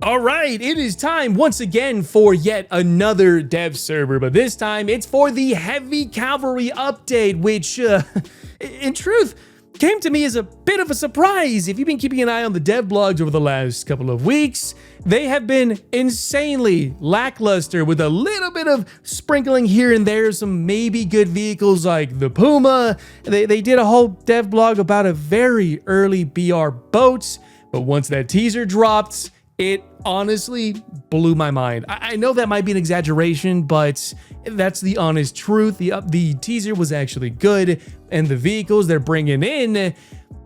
All right, it is time once again for yet another dev server, but this time it's for the Heavy Cavalry update, which, in truth, came to me as a bit of a surprise. If you've been keeping an eye on the dev blogs over the last couple of weeks, they have been insanely lackluster with a little bit of sprinkling here and there, some maybe good vehicles like the Puma. They did a whole dev blog about a very early BR boat, but once that teaser dropped, it honestly blew my mind. I know that might be an exaggeration, but that's the honest truth. The teaser was actually good, and the vehicles they're bringing in,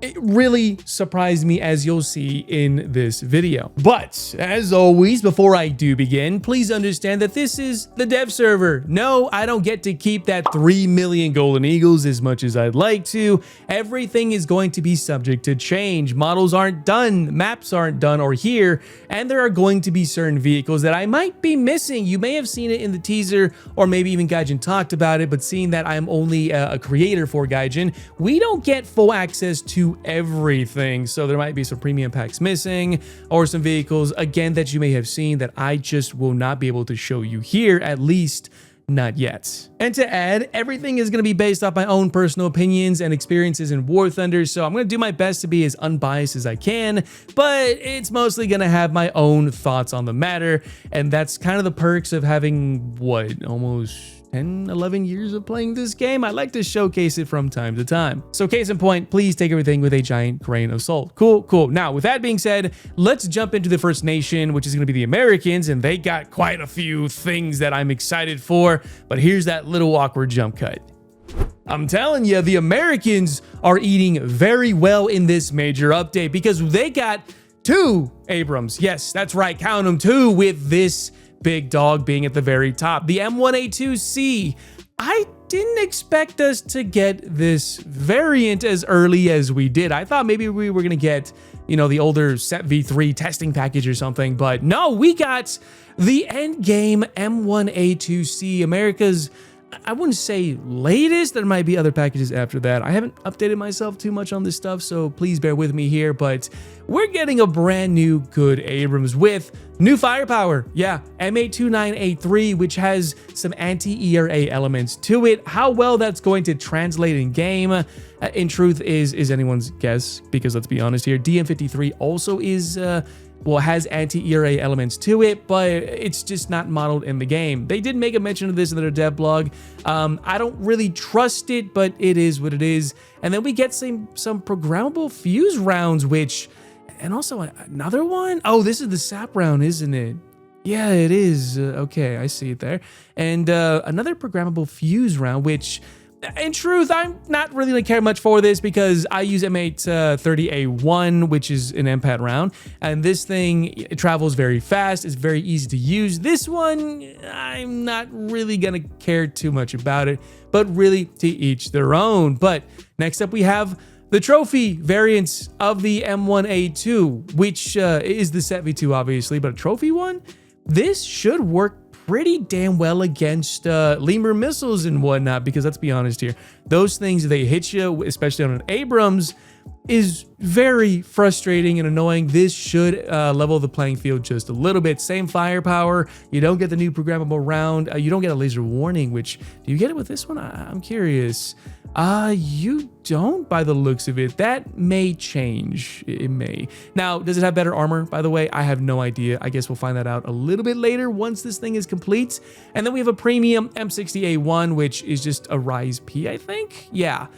it really surprised me, as you'll see in this video. But as always, before I do begin, please understand that this is the dev server. No, I don't get to keep that 3 million golden eagles as much as I'd like to. Everything is going to be subject to change. Models aren't done, maps aren't done or here, and there are going to be certain vehicles that I might be missing. You may have seen it in the teaser, or maybe even Gaijin talked about it, but seeing that I'm only a creator for Gaijin, we don't get full access to everything, so there might be some premium packs missing or some vehicles again that you may have seen that I just will not be able to show you here, at least not yet. And to add, everything is going to be based off my own personal opinions and experiences in War Thunder, so I'm going to do my best to be as unbiased as I can, but it's mostly going to have my own thoughts on the matter, and that's kind of the perks of having, what, almost 10, 11 years of playing this game. I like to showcase it from time to time. So case in point, please take everything with a giant grain of salt. Cool. Now, with that being said, let's jump into the first nation, which is going to be the Americans, and they got quite a few things that I'm excited for, but here's that little awkward jump cut. I'm telling you, the Americans are eating very well in this major update because they got 2 Abrams. Yes, that's right, count them, 2, with this big dog being at the very top. The M1A2C. I didn't expect us to get this variant as early as we did. I thought maybe we were gonna get, you know, the older Set V3 testing package or something, but no, we got the endgame M1A2C, America's, I wouldn't say latest, there might be other packages after that. I haven't updated myself too much on this stuff, so please bear with me here, but we're getting a brand new good Abrams with new firepower. Yeah, M829A3, which has some anti-ERA elements to it. How well that's going to translate in game, in truth, is anyone's guess, because let's be honest here, DM53 also is, well, has anti-ERA elements to it, but it's just not modeled in the game. They did make a mention of this in their dev blog. I don't really trust it, but it is what it is. And then we get some programmable fuse rounds, which, and also another one. Oh, this is the sap round, isn't it? Yeah, it is. Okay, I see it there. And another programmable fuse round, which, in truth, I'm not really gonna care much for this because I use M830A1, which is an MPAT round, and this thing, it travels very fast, it's very easy to use. This one, I'm not really gonna care too much about it, but really to each their own. But next up we have the trophy variants of the M1A2, which is the Set V2 obviously, but a trophy one? This should work pretty damn well against Lemur missiles and whatnot, because let's be honest here, those things, they hit you, especially on an Abrams, is very frustrating and annoying. This should level the playing field just a little bit. Same firepower, you don't get the new programmable round, you don't get a laser warning, which, do you get it with this one? I'm curious. You don't, by the looks of it. That may change. It may. Now, does it have better armor, by the way? I have no idea. I guess we'll find that out a little bit later once this thing is complete. And then we have a premium M60A1, which is just a Rise P, I think? Yeah.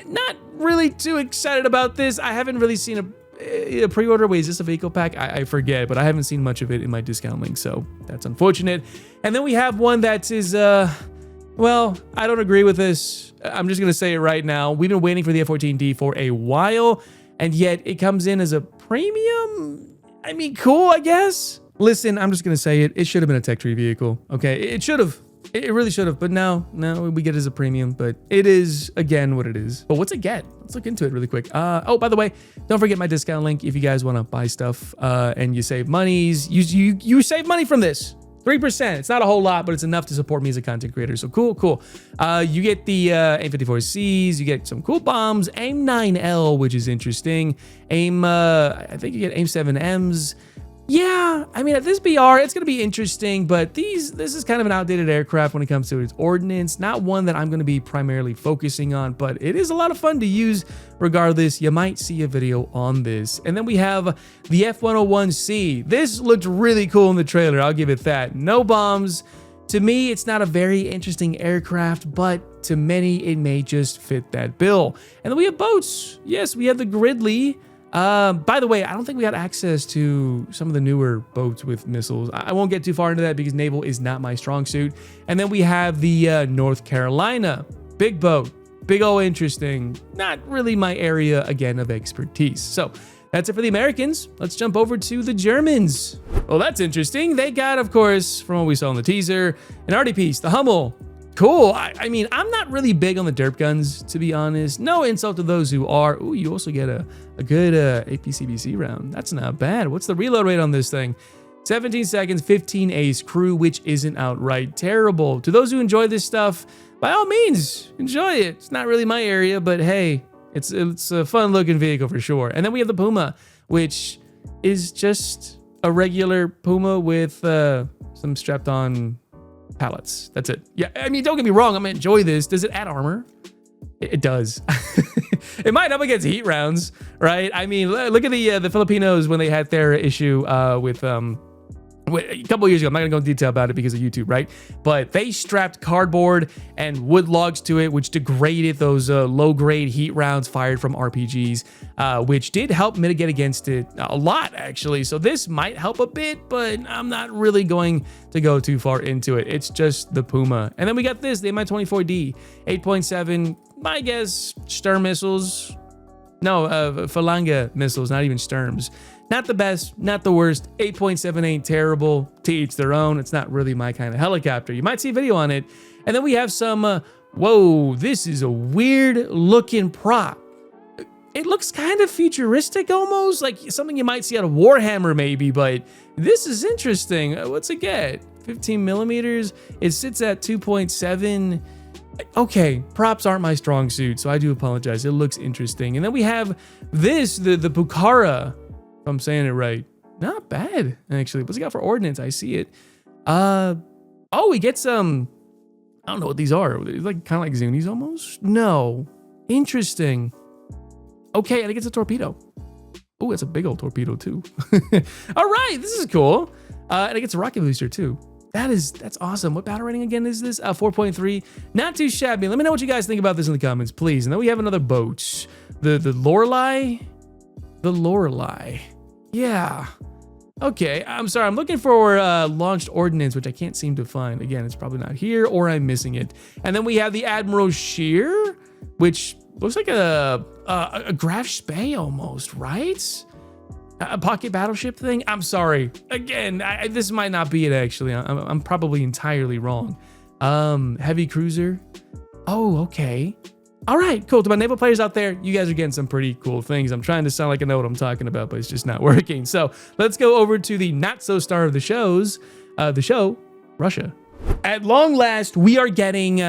Not really too excited about this. I haven't really seen a pre-order. Wait, is this a vehicle pack? I forget, but I haven't seen much of it in my discount link, so that's unfortunate. And then we have one that is, well, I don't agree with this. I'm just going to say it right now. We've been waiting for the F14D for a while, and yet it comes in as a premium. I mean, cool, I guess. Listen, I'm just going to say it. It should have been a tech tree vehicle, okay? It should have. It really should have, but now we get it as a premium, but it is, again, what it is. But what's it get? Let's look into it really quick. Oh, by the way, don't forget my discount link if you guys want to buy stuff and you save monies. You save money from this. 3%. It's not a whole lot, but it's enough to support me as a content creator. So cool. You get the AIM-54Cs, you get some cool bombs, AIM-9L, which is interesting. I think you get AIM-7Ms. Yeah, I mean, at this BR, it's going to be interesting, but this is kind of an outdated aircraft when it comes to its ordnance. Not one that I'm going to be primarily focusing on, but it is a lot of fun to use regardless. You might see a video on this. And then we have the F-101C. This looked really cool in the trailer, I'll give it that. No bombs. To me, it's not a very interesting aircraft, but to many, it may just fit that bill. And then we have boats. Yes, we have the Gridley. By the way, I don't think we got access to some of the newer boats with missiles. I won't get too far into that because naval is not my strong suit. And then we have the North Carolina. Big boat. Big O interesting. Not really my area, again, of expertise. So that's it for the Americans. Let's jump over to the Germans. Well, that's interesting. They got, of course, from what we saw in the teaser, an arty piece, the Hummel. Cool. I mean, I'm not really big on the derp guns, to be honest. No insult to those who are. Ooh, you also get a good APCBC round. That's not bad. What's the reload rate on this thing? 17 seconds, 15 ace crew, which isn't outright terrible. To those who enjoy this stuff, by all means, enjoy it. It's not really my area, but hey, it's a fun looking vehicle for sure. And then we have the Puma, which is just a regular Puma with some strapped on pallets. That's it. Yeah, I mean, don't get me wrong, I'm gonna enjoy this. Does it add armor? It does. It might up against heat rounds, right? I mean, look at the Filipinos when they had their issue with a couple of years ago. I'm not gonna go into detail about it because of YouTube, right? But they strapped cardboard and wood logs to it, which degraded those low-grade heat rounds fired from RPGs, which did help mitigate against it a lot, actually. So this might help a bit, but I'm not really going to go too far into it. It's just the Puma. And then we got this, the Mi-24D, 8.7, my guess, Sturm missiles. No, Phalange missiles, not even Sturms. Not the best, not the worst. 8.7 ain't terrible. To each their own. It's not really my kind of helicopter. You might see a video on it. And then we have some, whoa, this is a weird looking prop. It looks kind of futuristic almost, like something you might see out of Warhammer maybe, but this is interesting. What's it get? 15 millimeters. It sits at 2.7. Okay, props aren't my strong suit, so I do apologize. It looks interesting. And then we have this, the Bukhara, if I'm saying it right. Not bad, actually. What's it got for ordnance? I see it. Oh, we get some, I don't know what these are. Like kind of like Zunis almost? No. Interesting. Okay, I think it's a torpedo. Oh, it's a big old torpedo too. All right, this is cool. And it gets a rocket booster too. That's awesome. What battle rating again is this? 4.3. Not too shabby. Let me know what you guys think about this in the comments, please. And then we have another boat. The Lorelei? The Lorelei. Yeah. Okay, I'm sorry. I'm looking for launched ordnance, which I can't seem to find. Again, it's probably not here or I'm missing it. And then we have the Admiral Shear, which looks like a Graf Spee almost, right? A pocket battleship thing? I'm sorry. Again, this might not be it, actually. I'm probably entirely wrong. Heavy cruiser. Oh, okay. All right, cool. To my naval players out there, you guys are getting some pretty cool things. I'm trying to sound like I know what I'm talking about, but it's just not working. So let's go over to the not-so-star of the show, Russia. At long last, we are getting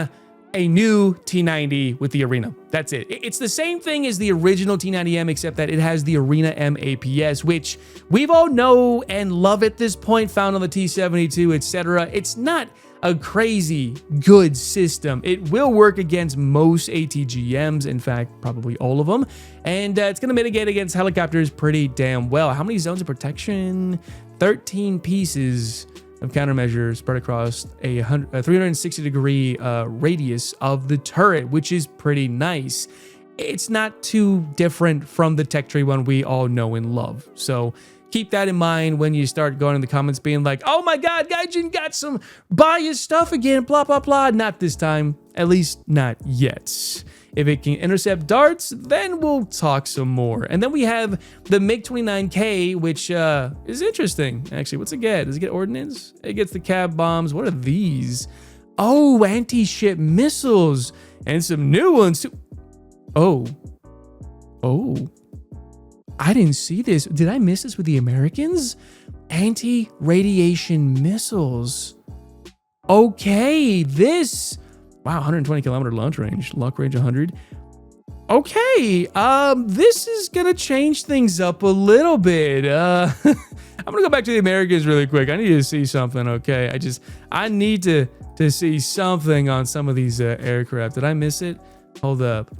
a new T90 with the Arena. That's it. It's the same thing as the original T-90M, except that it has the Arena M APS, which we've all know and love at this point, found on the T-72, etc. It's not a crazy good system. It will work against most ATGMs, in fact, probably all of them, and it's going to mitigate against helicopters pretty damn well. How many zones of protection? 13 pieces of countermeasures spread across a 360-degree radius of the turret, which is pretty nice. It's not too different from the tech tree one we all know and love. So keep that in mind when you start going in the comments being like, oh my God, Gaijin got some biased stuff again, blah, blah, blah. Not this time, at least not yet. If it can intercept darts, then we'll talk some more. And then we have the MiG-29K, which is interesting. Actually, what's it get? Does it get ordnance? It gets the cab bombs. What are these? Oh, anti-ship missiles. And some new ones too. Oh. I didn't see this. Did I miss this with the Americans? Anti-radiation missiles. Okay, this... Wow, 120 kilometer launch range, lock range 100. Okay, this is gonna change things up a little bit. I'm gonna go back to the Americans really quick. I need to see something, okay? I need to see something on some of these aircraft. Did I miss it? Hold up.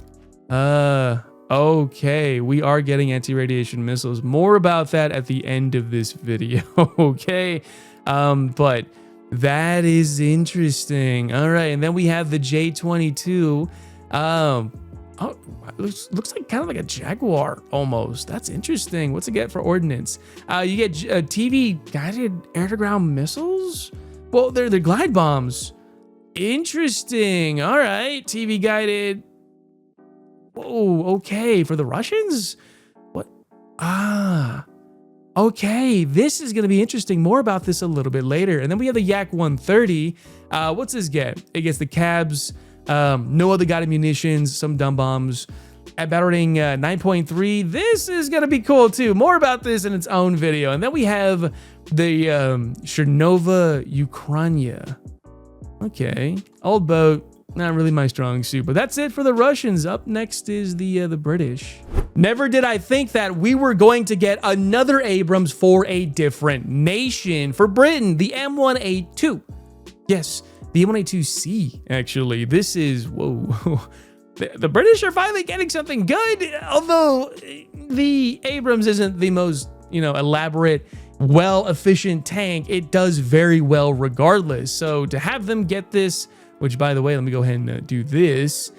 Okay, we are getting anti-radiation missiles. More about that at the end of this video, okay? But that is interesting. All right, and then we have the J-22. Oh, looks like kind of like a Jaguar almost. That's interesting. What's it get for ordnance? You get TV guided air-to-ground missiles. Well, they're glide bombs. Interesting. All right, TV guided. Whoa. Okay, for the Russians. What? Okay. This is gonna be interesting. More about this a little bit later. And then we have the Yak-130. What's this get? It gets the cabs. No other guided munitions, some dumb bombs. At battle rating 9.3, this is gonna be cool too. More about this in its own video. And then we have the Chernova Ukraina. Okay, old boat, not really my strong suit, but that's it for the Russians. Up next is the British. Never did I think that we were going to get another Abrams for a different nation. For Britain, the M1A2. Yes. The M1A2C, actually. This is, whoa. The British are finally getting something good, although the Abrams isn't the most, elaborate, well-efficient tank. It does very well regardless. So to have them get this, which by the way, let me go ahead and do this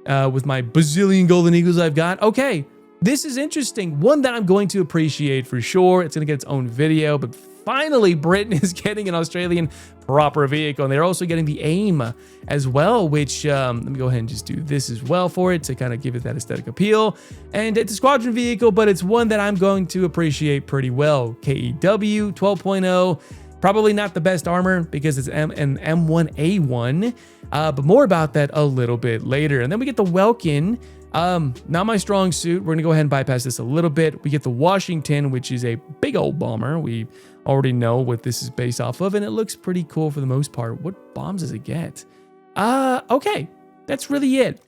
with my bazillion golden eagles I've got. Okay, this is interesting. One that I'm going to appreciate for sure. It's going to get its own video, but finally, Britain is getting an Australian proper vehicle, and they're also getting the AIM as well, which let me go ahead and just do this as well for it to kind of give it that aesthetic appeal. And it's a squadron vehicle, but it's one that I'm going to appreciate pretty well. KEW 12.0, probably not the best armor because it's an M1A1, but more about that a little bit later. And then we get the Welkin. Not my strong suit. We're gonna go ahead and bypass this a little bit. We get the Washington, which is a big old bomber. We already know what this is based off of, and it looks pretty cool for the most part. What bombs does it get? Okay, that's really it.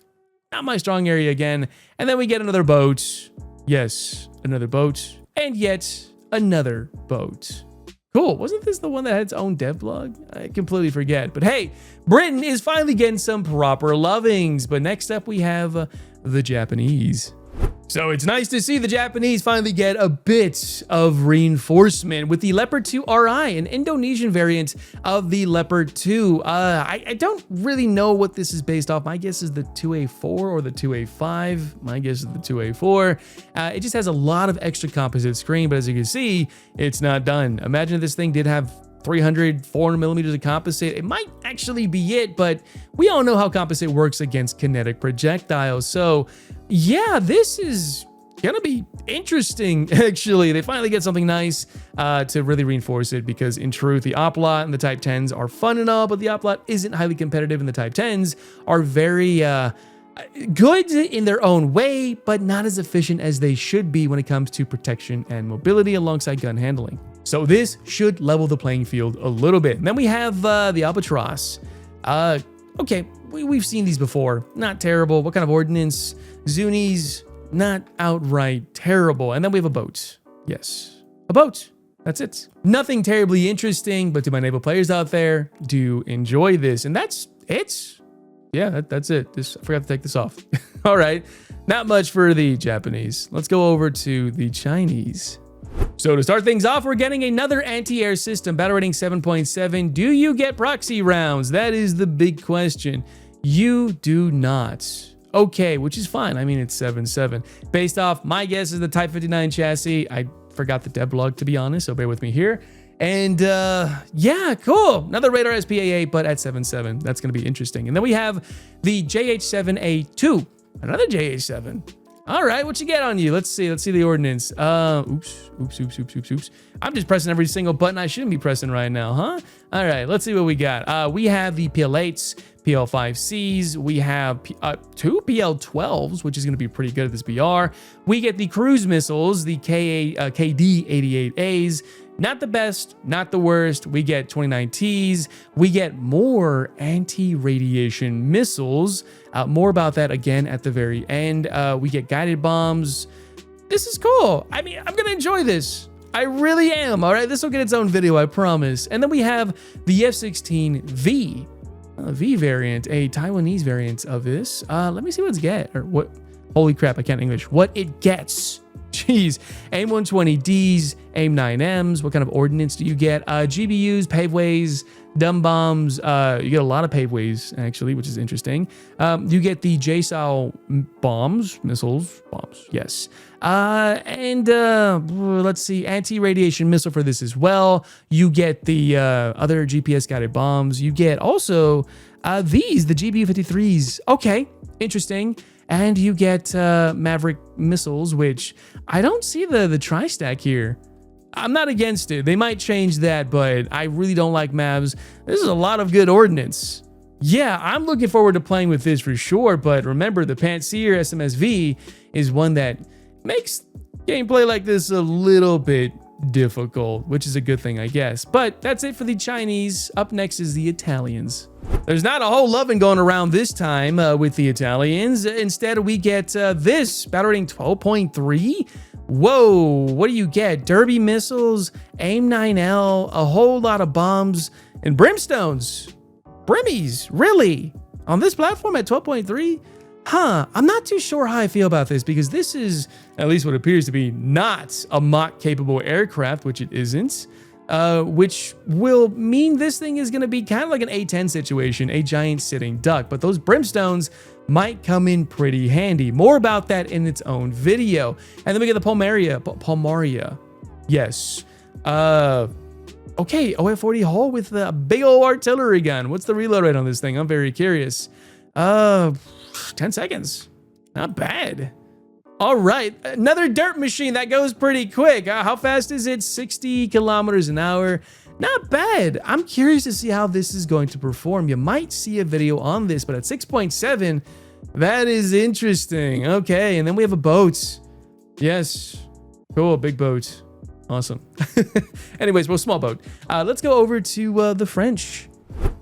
Not my strong area again. And then we get another boat. Yes, another boat, and yet another boat. Cool. Wasn't this the one that had its own dev blog? I completely forget. But hey, Britain is finally getting some proper lovings. But next up, we have the Japanese. So it's nice to see the Japanese finally get a bit of reinforcement with the Leopard 2 RI, an Indonesian variant of the Leopard 2. I don't really know what this is based off. My guess is the 2A4 or the 2A5. My guess is the 2A4. It just has a lot of extra composite screen, but as you can see, it's not done. Imagine if this thing did have 300, 400 millimeters of composite. It might actually be it, but we all know how composite works against kinetic projectiles. So yeah, this is gonna be interesting, actually. They finally get something nice to really reinforce it, because in truth, the Oplot and the Type 10s are fun and all, but the Oplot isn't highly competitive, and the Type 10s are very good in their own way, but not as efficient as they should be when it comes to protection and mobility alongside gun handling. So this should level the playing field a little bit. And then we have the Albatross. Okay, we've seen these before. Not terrible. What kind of ordnance? Zunis, not outright terrible. And then we have a boat. Yes, a boat. That's it. Nothing terribly interesting, but to my naval players out there, do enjoy this. And that's it. Yeah, that's it. I forgot to take this off. All right, not much for the Japanese. Let's go over to the Chinese. So to start things off, we're getting another anti-air system, battle rating 7.7. Do you get proxy rounds? That is the big question. You do not. Okay, which is fine. I mean, it's 7.7. Based off, my guess is the Type 59 chassis. I forgot the dev log, to be honest, so bear with me here. And yeah, cool. Another radar SPA8, but at 7.7. That's going to be interesting. And then we have the JH7A2. Another JH7. All right, what you get on you? Let's see the ordnance. Oops. I'm just pressing every single button I shouldn't be pressing right now, huh? All right, let's see what we got. We have the PL8s, PL5Cs. We have two PL12s, which is going to be pretty good at this BR. We get the cruise missiles, the KD88As. Not the best, not the worst. We get 29Ts. We get more anti-radiation missiles. More about that again at the very end. We get guided bombs. This is cool. I mean, I'm going to enjoy this. I really am. All right, this will get its own video, I promise. And then we have the F-16V. V variant, a Taiwanese variant of this. Let me see what it's get, or what. Holy crap, I can't English. What it gets. Jeez. AIM-120Ds, AIM-9Ms. What kind of ordnance do you get? GBUs, paveways, dumb bombs. You get a lot of paveways, actually, which is interesting. You get the JSOW bombs, missiles, bombs, yes. Let's see, anti-radiation missile for this as well. You get the other GPS-guided bombs. You get also these, the GBU-53s. Okay, interesting. And you get Maverick missiles, which I don't see the tri-stack here. I'm not against it. They might change that, but I really don't like Mavs. This is a lot of good ordnance. Yeah, I'm looking forward to playing with this for sure, but remember, the Pantsir SMSV is one that makes gameplay like this a little bit difficult, which is a good thing, I guess. But that's it for the Chinese. Up next is the Italians. There's not a whole loving going around this time with the Italians. Instead, we get this, battle rating 12.3. Whoa, what do you get? Derby missiles, AIM-9L, a whole lot of bombs, and brimstones. Brimmies, really? On this platform at 12.3? Huh, I'm not too sure how I feel about this, because this is, at least what appears to be, not a Mach-capable aircraft, which it isn't, which will mean this thing is going to be kind of like an A-10 situation, a giant sitting duck, but those brimstones might come in pretty handy. More about that in its own video. And then we get the Palmaria. Yes. Okay, OF-40 hull with a big old artillery gun. What's the reload rate on this thing? I'm very curious. 10 seconds. Not bad. All right, another dirt machine that goes pretty quick. How fast is it? 60 kilometers an hour. Not bad. I'm curious to see how this is going to perform. You might see a video on this, but at 6.7, that is interesting. Okay, and then we have a boat. Yes, cool, big boat. Awesome. Anyways, well, small boat. Let's go over to the French.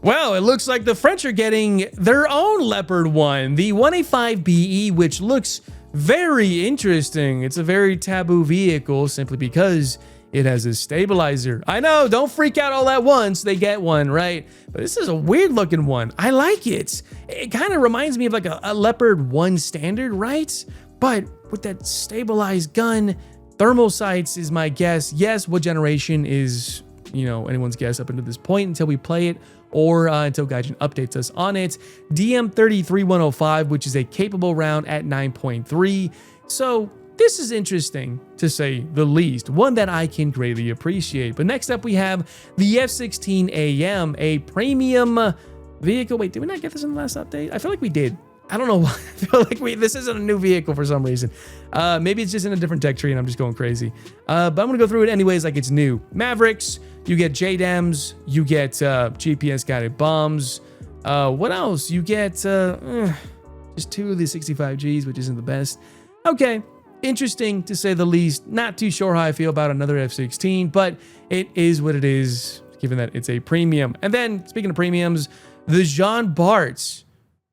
Well, it looks like the French are getting their own Leopard 1, the 1A5BE, which looks very interesting. It's a very taboo vehicle simply because it has a stabilizer. I know, don't freak out all at once. They get one, right? But this is a weird looking one. I like it. It kind of reminds me of like a Leopard 1 standard, right? But with that stabilized gun, thermal sights is my guess. Yes, what generation is, you know, anyone's guess up until this point until we play it, or until Gaijin updates us on it. DM33105, which is a capable round at 9.3. So this is interesting, to say the least, one that I can greatly appreciate. But next up, we have the F-16AM, a premium vehicle. Wait, did we not get this in the last update? I feel like we did. I don't know why. I feel like this isn't a new vehicle for some reason. Maybe it's just in a different tech tree and I'm just going crazy. But I'm going to go through it anyways like it's new. Mavericks, you get JDAMs, you get GPS guided bombs. What else? You get just 2 of the 65Gs, which isn't the best. Okay, interesting to say the least. Not too sure how I feel about another F-16, but it is what it is, given that it's a premium. And then, speaking of premiums, the Jean Bart's.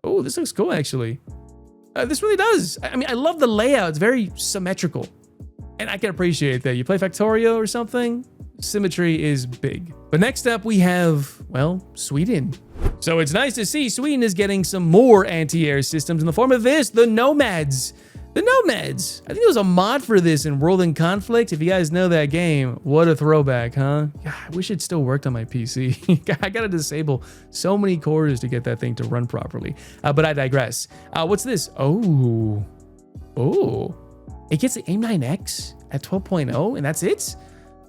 Oh, this looks cool, actually. This really does. I mean, I love the layout. It's very symmetrical. And I can appreciate that. You play Factorio or something, symmetry is big. But next up, we have, well, Sweden. So it's nice to see Sweden is getting some more anti-air systems in the form of this, the Nomads. The Nomads. I think there was a mod for this in World in Conflict. If you guys know that game, what a throwback, huh? God, I wish it still worked on my PC. I gotta disable so many cores to get that thing to run properly. But I digress. What's this? Oh. It gets the AIM-9X at 12.0, and that's it?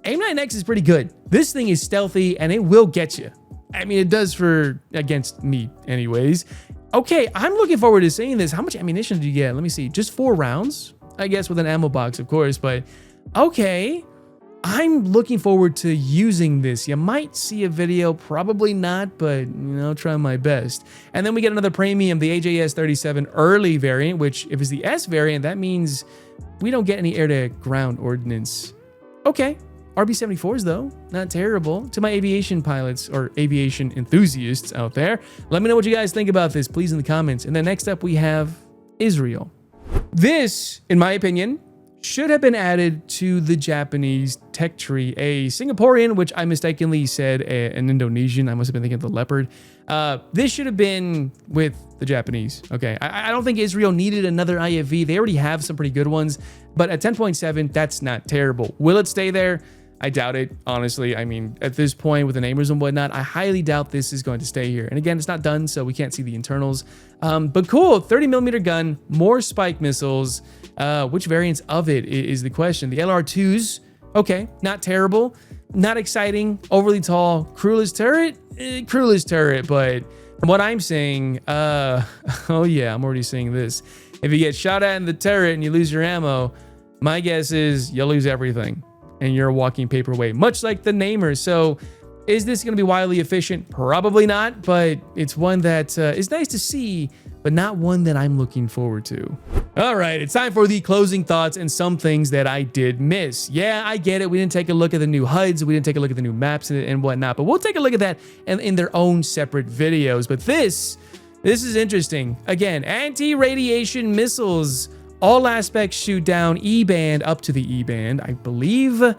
AIM-9X is pretty good. This thing is stealthy, and it will get you. I mean, it does against me anyways. Okay, I'm looking forward to seeing this. How much ammunition do you get? Let me see. Just 4 rounds, I guess, with an ammo box, of course. But okay, I'm looking forward to using this. You might see a video, probably not, but you know, trying my best. And then we get another premium, the AJS-37 early variant, which if it's the S variant, that means we don't get any air-to-ground ordnance. Okay. RB-74s, though, not terrible. To my aviation pilots or aviation enthusiasts out there, let me know what you guys think about this, please, in the comments. And then next up, we have Israel. This, in my opinion, should have been added to the Japanese tech tree. A Singaporean, which I mistakenly said an Indonesian. I must have been thinking of the leopard. This should have been with the Japanese. Okay, I don't think Israel needed another IFV. They already have some pretty good ones, but at 10.7, that's not terrible. Will it stay there? I doubt it, honestly. I mean, at this point with the Abrams and whatnot, I highly doubt this is going to stay here. And again, it's not done, so we can't see the internals. But cool, 30mm gun, more spike missiles. Which variants of it is the question. The LR2s, okay, not terrible, not exciting, overly tall. Crewless turret? Crewless turret, but from what I'm saying, oh yeah, I'm already seeing this. If you get shot at in the turret and you lose your ammo, my guess is you'll lose everything. And you're a walking paperweight, much like the Namer. So is this going to be wildly efficient? Probably not, but it's one that is nice to see, but not one that I'm looking forward to. All right, it's time for the closing thoughts and some things that I did miss. Yeah, I get it. We didn't take a look at the new HUDs. We didn't take a look at the new maps and whatnot, but we'll take a look at that in their own separate videos. But this is interesting. Again, anti-radiation missiles. All aspects shoot down, E-band up to the E-band, I believe. This,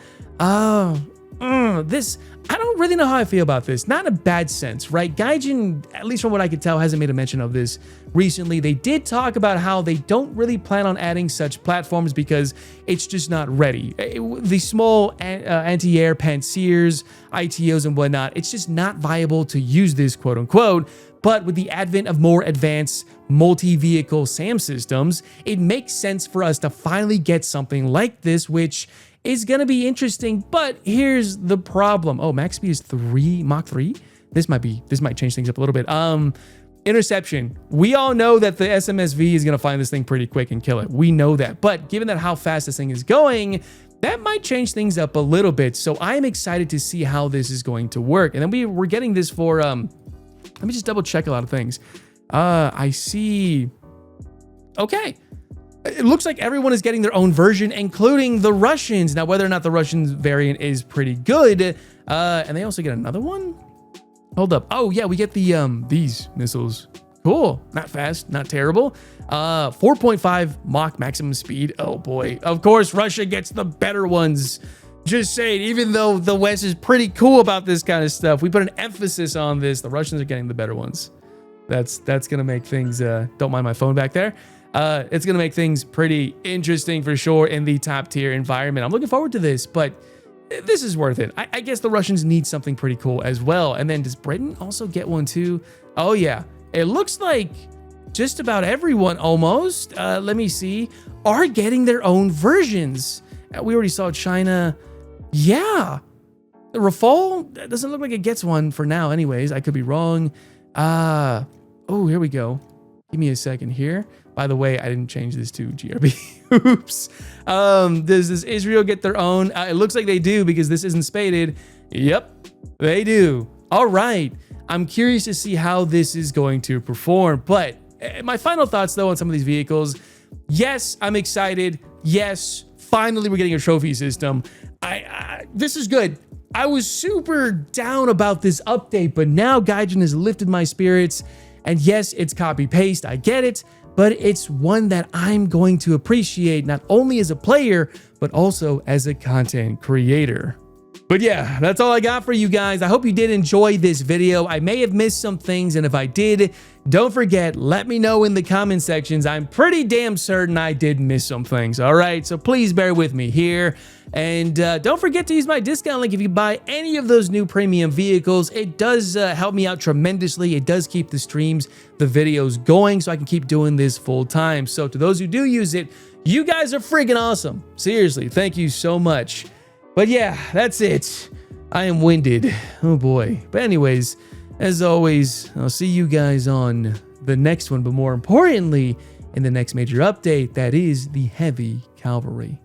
I don't really know how I feel about this. Not in a bad sense, right? Gaijin, at least from what I could tell, hasn't made a mention of this recently. They did talk about how they don't really plan on adding such platforms because it's just not ready. The small anti-air Pantsers, ITOs and whatnot, it's just not viable to use this, quote unquote. But with the advent of more advanced multi-vehicle SAM systems, it makes sense for us to finally get something like this, which is going to be interesting. But here's the problem. Oh, max speed is Mach 3. This might change things up a little bit. Interception. We all know that the SMSV is going to find this thing pretty quick and kill it. We know that. But given that how fast this thing is going, that might change things up a little bit. So I'm excited to see how this is going to work. And then we're getting this for... let me just double check a lot of things. I see. Okay. It looks like everyone is getting their own version, including the Russians. Now, whether or not the Russians variant is pretty good. And they also get another one. Hold up. Oh yeah, we get the these missiles. Cool. Not fast, not terrible. 4.5 Mach maximum speed. Oh boy. Of course, Russia gets the better ones. Just saying, even though the West is pretty cool about this kind of stuff, we put an emphasis on this. The Russians are getting the better ones. That's gonna make things, don't mind my phone back there. It's gonna make things pretty interesting for sure in the top tier environment. I'm looking forward to this, but this is worth it. I guess the Russians need something pretty cool as well. And then does Britain also get one too? Oh yeah, it looks like just about everyone almost, let me see, are getting their own versions. We already saw China. Yeah, the Rafale doesn't look like it gets one for now anyways. I could be wrong. Oh, here we go. Give me a second here. By the way, I didn't change this to GRB. Oops. Does Israel get their own? It looks like they do because this isn't spaded. Yep, they do. All right. I'm curious to see how this is going to perform. But my final thoughts though on some of these vehicles. Yes, I'm excited. Yes, finally we're getting a trophy system. This is good. I was super down about this update, but now Gaijin has lifted my spirits. And yes, it's copy paste. I get it, but it's one that I'm going to appreciate not only as a player, but also as a content creator. But yeah, that's all I got for you guys. I hope you did enjoy this video. I may have missed some things, and if I did, don't forget, let me know in the comment sections. I'm pretty damn certain I did miss some things, all right? So please bear with me here. And don't forget to use my discount link if you buy any of those new premium vehicles. It does help me out tremendously. It does keep the streams, the videos going, so I can keep doing this full time. So to those who do use it, you guys are freaking awesome. Seriously, thank you so much. But yeah, that's it. I am winded. Oh boy. But anyways, as always, I'll see you guys on the next one, but more importantly, in the next major update, that is the heavy cavalry.